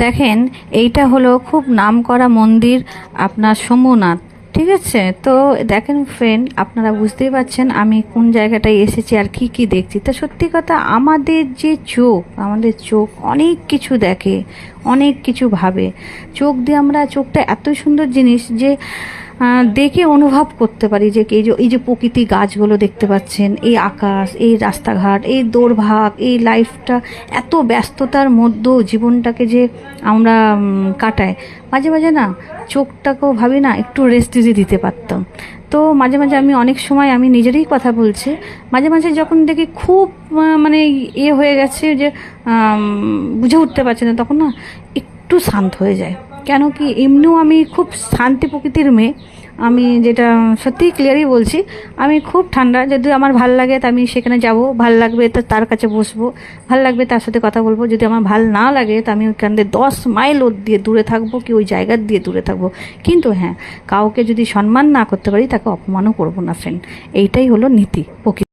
দেখেন, এইটা হলো খুব নামকরা মন্দির, আপনার সোমনাথ। ঠিক আছে, তো দেখেন ফ্রেন্ড, আপনারা বুঝতেই পারছেন আমি কোন জায়গাটায় এসেছি আর কি কি দেখছি। তা সত্যি কথা, আমাদের চোখ অনেক কিছু দেখে, অনেক কিছু ভাবে। চোখটা এত সুন্দর জিনিস যে দেখে অনুভব করতে পারি যে এই যে প্রকৃতি, গাছগুলো দেখতে পাচ্ছেন, এই আকাশ, এই রাস্তাঘাট, এই দৌড়ভাগ, এই লাইফটা, এত ব্যস্ততার মধ্যেও জীবনটাকে যে আমরা কাটাই, মাঝে মাঝে না চোখটাকেও ভাবি না একটু রেস্ট যদি দিতে পারতাম। তো মাঝে মাঝে আমি অনেক সময়, আমি নিজেরই কথা বলছি, মাঝে মাঝে যখন দেখি খুব মানে হয়ে গেছে যে বুঝে উঠতে পারছি না, তখন না একটু শান্ত হয়ে যায়। কেন কি, এমনিও আমি খুব শান্তি প্রকৃতির মেয়ে। আমি যেটা সত্যিই ক্লিয়ারই বলছি, আমি খুব ঠান্ডা। যদি আমার ভাল লাগে তা আমি সেখানে যাব, ভাল লাগবে তো তার কাছে বসবো, ভাল লাগবে তার সাথে কথা বলবো। যদি আমার ভাল না লাগে তা আমি ওইখান দিয়ে 10 মাইল ওর দিয়ে দূরে থাকবো, কি ওই জায়গার দিয়ে দূরে থাকবো। কিন্তু হ্যাঁ, কাউকে যদি সম্মান না করতে পারি তাকে অপমানও করবো না ফ্রেন্ড। এইটাই হলো নীতি প্রকৃতি।